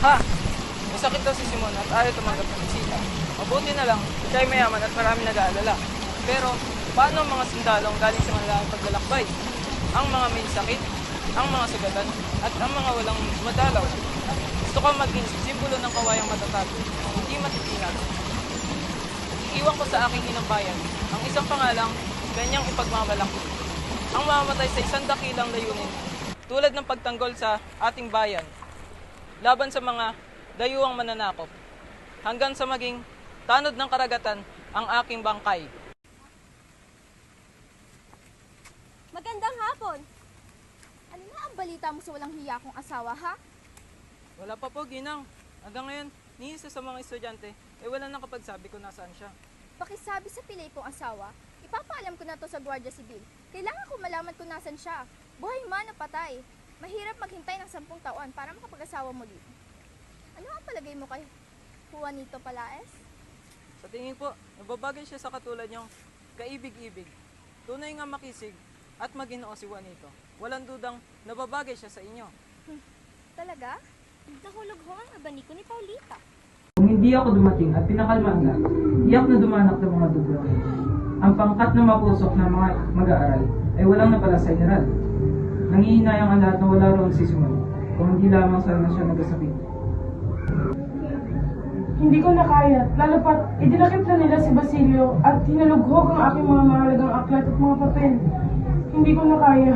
Ha! Masakit daw si Simon at ayaw tumanggap ng bisita. Mabuti na lang, siya ay mayaman at marami nag-aalala. Pero, paano ang mga sundalong galing sa malaking paglalakbay? Ang mga may sakit, ang mga sugatan, at ang mga walang madalaw. Gusto ko maging simbolo ng kawayang matatag, hindi matitinag. Iiwan ko sa aking inang bayan ang isang pangalang kanyang ipagmamalaki. Ang mamamatay sa isang dakilang layunin, tulad ng pagtanggol sa ating bayan, laban sa mga dayuhang mananakop, hanggang sa maging tanod ng karagatan ang aking bangkay. Magandang hapon! Ano na ang balita mo sa walang hiya kong asawa, ha? Wala pa po, Ginang. Hanggang ngayon, ni isa sa mga estudyante wala nang kapagsabi kung nasaan siya. Pakisabi sa pilay kong asawa, ipapaalam ko na to sa Guardia Civil. Kailangan ko malaman kung nasan siya. Buhay man o patay. Mahirap maghintay ng 10 taon para makapag-asawa muli. Ano ang palagay mo kay Juanito Palaez? Sa tingin po, nababagay siya sa katulad niyong kaibig-ibig. Tunay nga makisig at maginoo si Juanito. Walang dudang nababagay siya sa inyo. Talaga? Nahulog ho ang abaniko ni Paulita. Kung hindi ako dumating at pinakalmaan na, iyak na dumanak ng mga dugo. Ang pangkat na mapusok ng mga mag-aaral ay walang napala sa general. Nangihinayang ang lahat na wala roon si Simon, kung hindi lamang sana siya nagasakit. Hindi ko na kaya, lalo pat idinakip na nila si Basilio at hinulughog ang aking mga mahalagang aklat at mga papel. Hindi ko na kaya.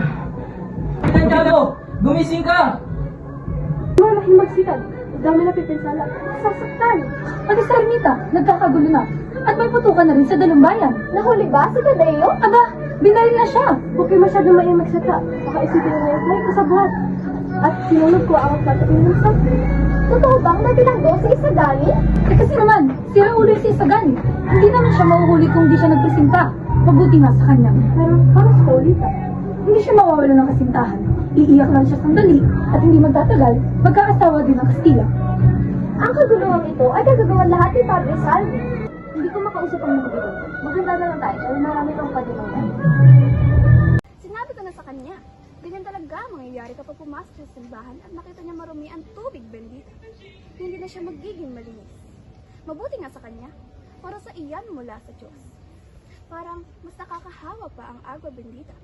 Pinansyado! Gumising ka! Malaking magsikad. Dami na pipinsala. Sasaktan. Pati sa ermita, nagkakagulo na. At may putukan na rin sa dalumbayan. Nahuli ba sa Tadeo? Aba, binaril na siya. Huwag kayo masyadong maimag saka. Baka isipin na yung play ko sa buhat. At sinunod ko ang pagkain ng sakit. Totoo bang nabilanggo si Isagani? Eh kasi naman, sira ulo si Isagani. Hindi naman siya mahuhuli kung di siya nagpresinta. Mabuti nga sa kanya. Pero para sa Paulita, hindi siya mawawala ng kasintahan. Iiyak lang siya sandali at hindi magtatagal, magkakasawa din ang Kastila. Ang kaguluhan ito ay gagawin lahat ni Padre Salvi. Hindi ko makausap ang mga ito. Maganda na lang tayo dahil marami kang pagdinungan. Sinabi ko na sa kanya, ganyan talaga ang mangyayari kapag pumasok sa simbahan at nakita niya marumi ang tubig bendita. Hindi na siya magiging malinis. Mabuti nga sa kanya, para sa iyan mula sa Diyos. Parang mas nakakahawa pa ang agua bendita.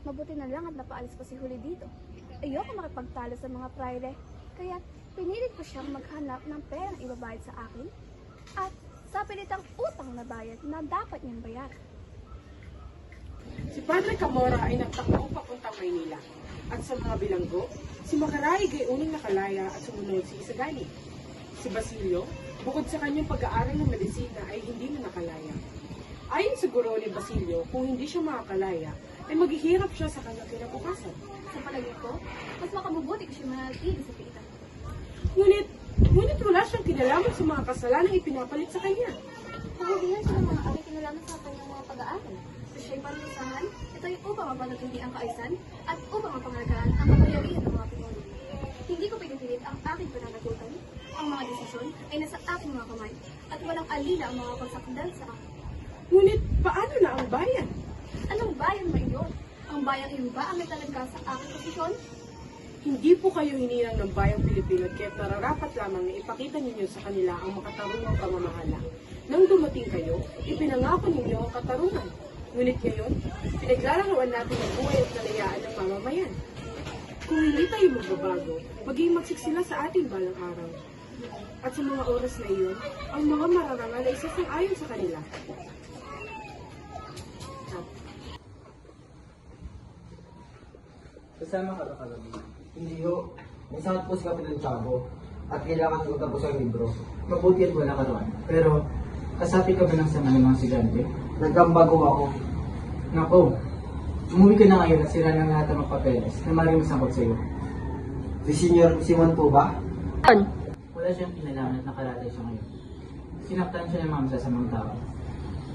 Mabuti na lang at napaalis pa si Huli dito. Ayoko makipagtalo sa mga praile, kaya pinilit ko siyang maghanap ng perang ibabayad sa akin at sa pilitang utang na bayad na dapat niyang bayaran. Si Padre Camora ay nagtakbo papuntang Maynila. At sa mga bilanggo, si Macaray ay unang nakalaya at sumunod si Isagani. Si Basilio, bukod sa kanyang pag-aaral ng medisina ay hindi na nakalaya. Ayon sa guro ni Basilio, kung hindi siya makakalaya, ay maghihirap siya sa kanyang kinabukasan. Sa palagay ko, mas makabubuti ko siya manatili sa piitan. Ngunit wala siyang kinalaman sa mga kasalanang ipinapalit sa kanya. Pahulihan siya ng mga aming kinalaman sa kanyang mga pag-aaral. Sa siya'y parusahan, ito ay upang mapanatili ang kaayusan at upang mapangalagaan ang kapangyarihan ng mga Pinoy. Hindi ko pinipilit ang aking pananagutan. Ang mga desisyon ay nasa aking mga kamay at walang alila ang mga pagsakdal sa akin. Ngunit paano na ang bayan? Anong bayan mo iyon? Ang bayang iyon ba ang may talagka sa aking posisyon? Hindi po kayo hininang ng bayang Pilipino at kaya't nararapat lamang na ipakita ninyo sa kanila ang makatarungang pamamahala. Nang dumating kayo, ipinangako ninyo ang katarungan. Ngunit ngayon, pinaglalarawan natin ang buhay at kalayaan ng mamamayan. Kung hindi tayo magbabago, maging magsiksila sa ating balang araw. At sa mga oras na iyon, ang mga mararangal ay isasang-ayon sa kanila. Kasama ka ba kagabi? Hindi ho. Nasakit po si Kapitan Chavo at kailangan ko tapos ang libro. Mabuti at wala ka doon. Pero, kasapi ka ba ng sama ng mga sigante? Nagkambago ako. Nako, umuwi ka na ngayon at sira ng lahat ng mga papeles na maraming masangkot sa iyo. Si Senior Simon po ba? Wala siyang kinalaman at nakalatay siya ngayon. Sinaktan siya ng mga masasamang tao.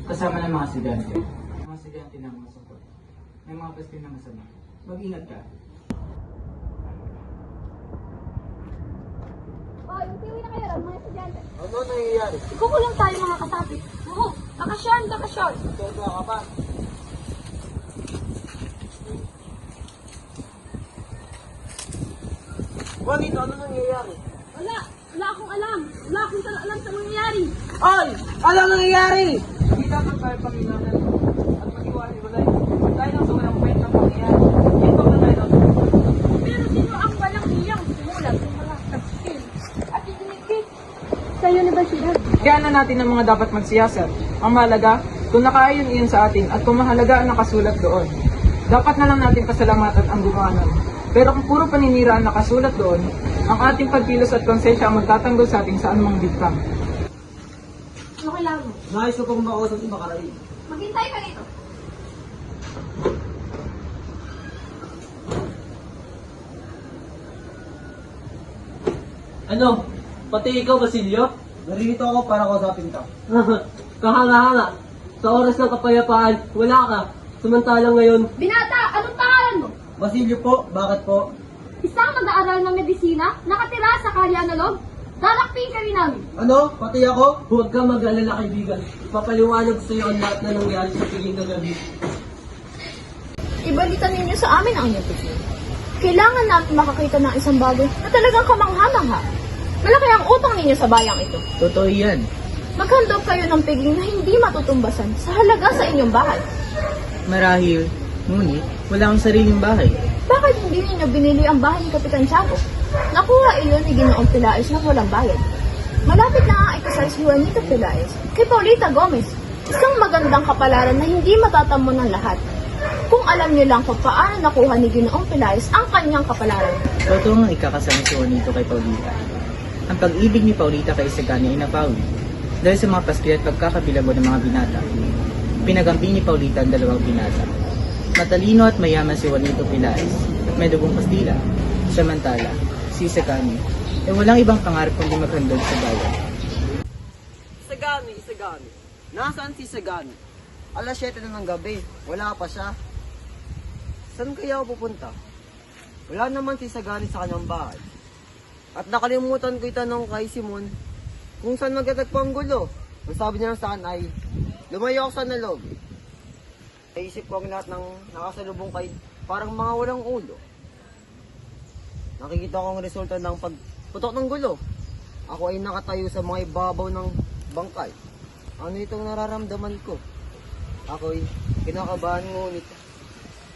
Kasama ng mga sigante. Mga sigante na mga sangkot. May mga pastin na masama. Mag-ingat ka. Ipiwi na kayo rin, mga estudyante. Ano nangyayari? Kukulang tayo mga kasapi. Oo, bakasyon. Todo ka ba? Juanito, ano nangyayari? Wala akong alam. Wala akong alam sa nangyayari. Ay! Ano nangyayari? Hindi dapat tayo panginanan at mag-iwalay-walay. Dahil lang sa walang kwenta ng pangyayari. Yan ba ba tayo? Pero sino ang walang iyang sumulat ng mga taksil at itinigit? Sa universidad. Kaya na natin ang mga dapat magsiyasat. Ang mahalaga, kung nakaayon iyon sa atin at kung mahalaga ang nakasulat doon. Dapat na lang natin pasalamatan ang gumawa nun. Pero kung puro paninira ang nakasulat doon, ang ating pagkilos at konsensya ang magtatanggol sa ating saan mang bigtang. Ano kailangan mo? Nais ko pong makausap si Macaray. Maghintay ka dito. Ano? Pati ikaw, Basilio? Naririto ako para kausapin ka. Kahanga-hanga. Sa oras ng kapayapaan, wala ka. Samantalang ngayon, Binata, anong pangalan mo? Basilio po, bakit po? Isang mag-aaral ng medisina, nakatira sa Kalye Analog? Darakpin ka rin namin. Ano? Pati ako? huwag ka mag-alala kaibigan. Ipapaliwanag sa iyo ang lahat na nangyari sa piling kagabi. Ibalitan ninyo sa amin ang inyong pisngi. Kailangan natin makakita ng isang bagay na talagang kamangha-mangha. Malaki ang utang ninyo sa bayang ito. Totoo yan. Maghandog kayo ng piging na hindi matutumbasan sa halaga sa inyong bahay. Marahil, ngunit wala akong sariling bahay. Bakit hindi ninyo binili ang bahay ni Kapitan Tiago? Nakuha iyon ni Ginoong Pilaes na walang bayad. Malapit na nga ikasal si Juanito Pilaes kay Paulita Gomez. Isang magandang kapalaran na hindi matatamo ng lahat. Kung alam niyo lang kung paano nakuha ni Ginoong Pilaes ang kanyang kapalaran. Totoo nga ikakasama si Juanito kay Paulita. Ang pag-ibig ni Paulita kay Isagani ay napawi dahil sa mga paskil at pagkakabilabo ng mga binata. Pinagamping ni Paulita ang dalawang binata. Matalino at mayaman si Juanito Pilaes at may dugong Kastila. Samantala, si Isagani ay walang ibang pangarap kundi maghandog sa bayan. Isagani. Nasaan si Isagani? Alas 7 na ng gabi. Wala pa siya. Saan kaya ako pupunta? Wala naman si Isagani sa kanyang bahay. At nakalimutan ko itanong kay Simon kung saan magtatagpo ang gulo. Ang sabi niya sa akin ay, lumayo ako sa nalog. Naisip ko ang lahat ng nakasalubong kay parang mga walang ulo. Nakikita ko ang resulta ng pagputok ng gulo. Ako ay nakatayo sa mga ibabaw ng bangkay. Ano itong nararamdaman ko? Ako'y kinakabahan ngunit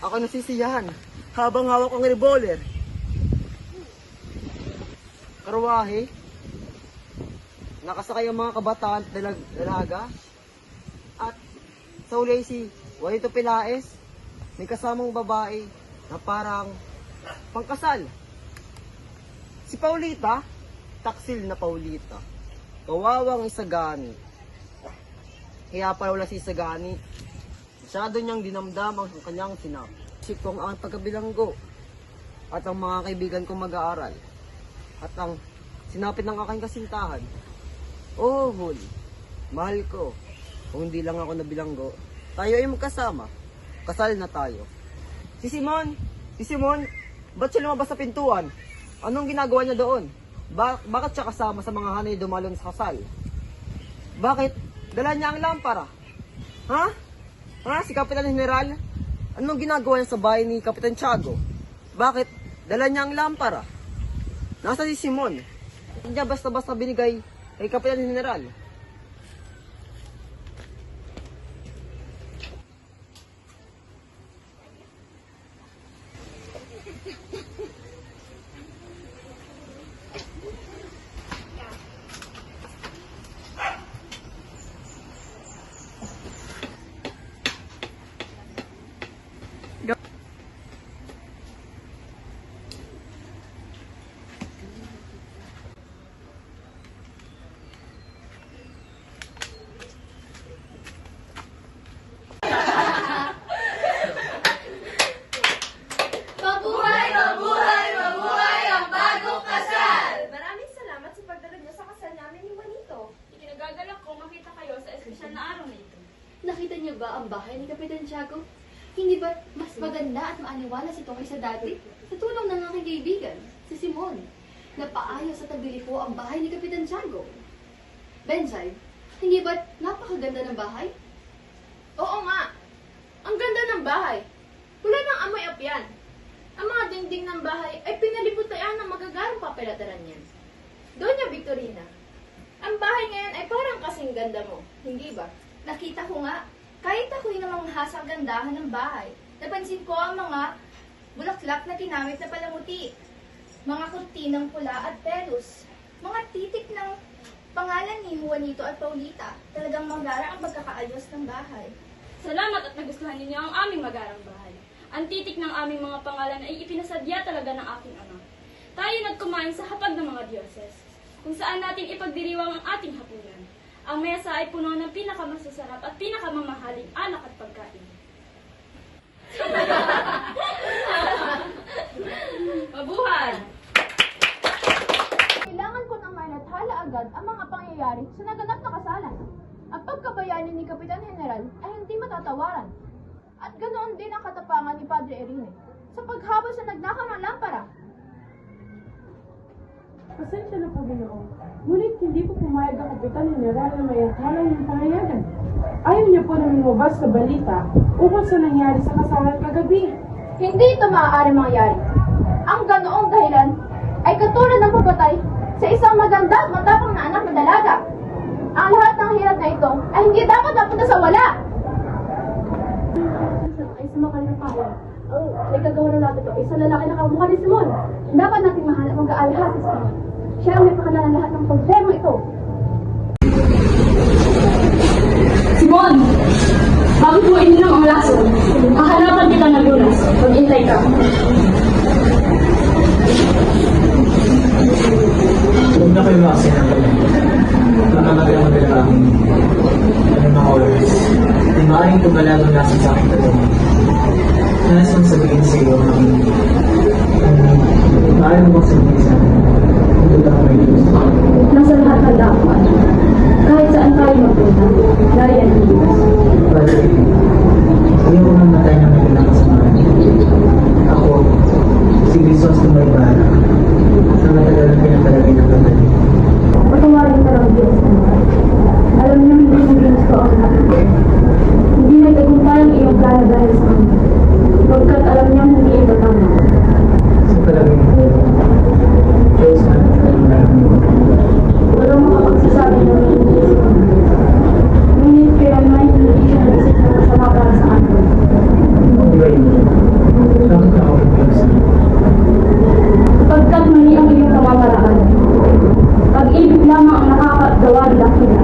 ako nasisiyahan habang hawak ang revolver. Karwahe, nakasakay ang mga kabataan at dalaga, at sa uli si Juanito Pilaes, may kasamang babae na parang pangkasal. Si Paulita, taksil na Paulita, kawawang Isagani. Kaya pala wala si Isagani, masyado niyang dinamdam ang kanyang sinap. Isip kong ang pagkabilanggo at ang mga kaibigan kong mag-aaral at ang sinapit ng aking kasintahan. Oh, Huli, mahal ko. Kung hindi lang ako nabilanggo, tayo ay magkasama. Kasal na tayo. Si Simon, ba't siya lumabas sa pintuan? Anong ginagawa niya doon? Bakit siya kasama sa mga hanay dumalon sa kasal? Bakit? Dala niya ang lampara. Ha? Si Kapitan General? Anong ginagawa niya sa bahay ni Kapitan Tiago? Bakit? Dala niya ang lampara. Nasa si Simon. Hindi niya basta-basta binigay kay Kapitan General. Mabuhay ang bagong kasal! Maraming salamat sa pagdala niyo sa kasal namin ni Juanito. Ikinagagalak ko makita kayo sa espesyal na araw na ito. Nakita niyo ba ang bahay ni Kapitan Tiago? Hindi ba mas maganda at maaliwalas ito kaysa dati? Sa tulong ng aking kaibigan, si Simon. Napaayos sa tagilipo ang bahay ni Kapitan Tiago. Bensay, hindi ba napakaganda ng bahay? Oo nga. Ang ganda ng bahay. Wala nang amoy apyan. Ang mga dingding ng bahay ay pinalibutayan ng magagarang papelataran niyan. Doña Victorina, ang bahay ngayon ay parang kasing ganda mo, hindi ba? Nakita ko nga, kahit ako'y namangha sa gandahan ng bahay, napansin ko ang mga bulaklak na kinamit na palamuti, mga kurtinang pula at pelos, mga titik ng pangalan ni Juanito at Paulita. Talagang magara ang pagkakaayos ng bahay. Salamat at nagustuhan ninyo ang aming magarang bahay. Ang titik ng aming mga pangalan ay ipinasadya talaga ng aking ama. Tayo nagkumain sa hapag ng mga dioses, kung saan natin ipagdiriwang ang ating hapunan. Ang mesa ay puno ng pinakamasasarap at pinakamamahaling alak at pagkain. Mabuhay! Kailangan ko nang malathala agad ang mga pangyayari patatawaran. At ganoon din ang katapangan ni Padre Irene sa paghabol sa nagnakaw ng lampara. Pasensya na po, Ginoo. Ngunit hindi po pumayag ang Kapitan General na may akala ng pangayagan. Ayaw niya po na lumabas sa balita ukol sa nangyari sa kasalan kagabi. Hindi ito maaari mangyari. Ang ganoong dahilan ay katulad ng pagpatay sa isang maganda at matapang na anak na dalaga. Ang lahat ng hirap na ito ay hindi dapat napunta sa wala. Ay sumakal na pahal. Ang nagkagawa na natin ito, isang lalaki na kamukha ni Simon. Dapat nating mahanap ang kaalahas si Simon. Siya ang may pakalanan ng lahat ng problema ito. Simon! Bakit mo ininom ang laso? Hahanapan kita ng lunas. Mag-intay ka. Huwag na kayo makasin ng ganyan. Mamamagal ang magalang aking mga oras. Di maaaring tumalang ang nasa sa aking tatong. Nais kong sabihin sa iyo ang aking maaari mo bang sabihin sa akin? Hindi ako may Diyos. Nasa lahat ng dapat. Kahit saan tayo magpunta, larian ang Diyos. Brother, ayaw ko mamatay ng magandang kasamaan. Ako, si Jesus na may bahala. Sa matagal na pinatalagay ng gandali. Patawarin ka lang Diyos naman. Alam niyo hindi mo ginusto ang lahat. Hindi nagtagumpay ang iyong plano dahil sa kanya. Pagkat alam niyo hindi ito tama. Sa palagay mo, Diyos na nagtagumpay mo. Walang makapagsasabi ng hindi sa kanya. Ngunit kaya naman hindi siya naisip na masama para sa akin. Di ba yun? Bakit ako nagpapasa? Pagkat mali ang iyong pamamaraan. Pag-ibig lamang ang nakakagawa ng dakila.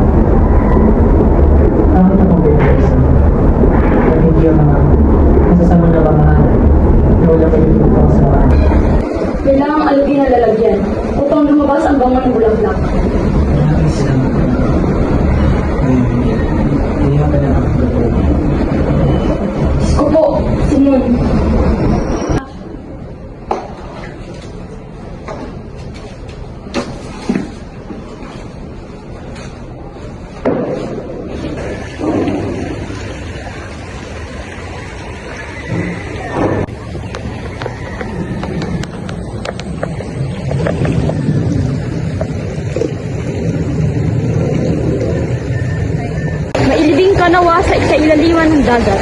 Bakit ako nagpapasa? At hindi ang mga masasama na pangalan na wala kayo dito pa sa mga Kailangang alugin ang lalagyan upang lumabas ang bangon ng bulaklak. maraming salamat ka. Kaya ka na ako. Opo, Simon. Mailibing ka nawa sa kailaliman ng dagat.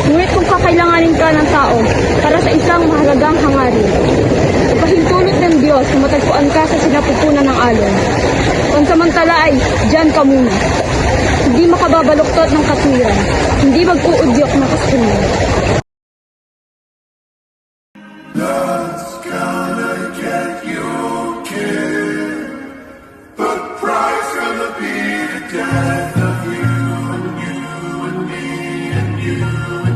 Ngunit kung kakailanganin ka ng tao para sa isang mahalagang hangarin, ipahintulot ng Diyos na matagpuan ka sa sinapupunan ng alon. Pansamantala ay, diyan ka muna. Hindi makababaluktot ng katwiran, hindi mag-uudyok ng kasunod. Love's gonna get you killed. The price gonna be the death of you and you and me and you and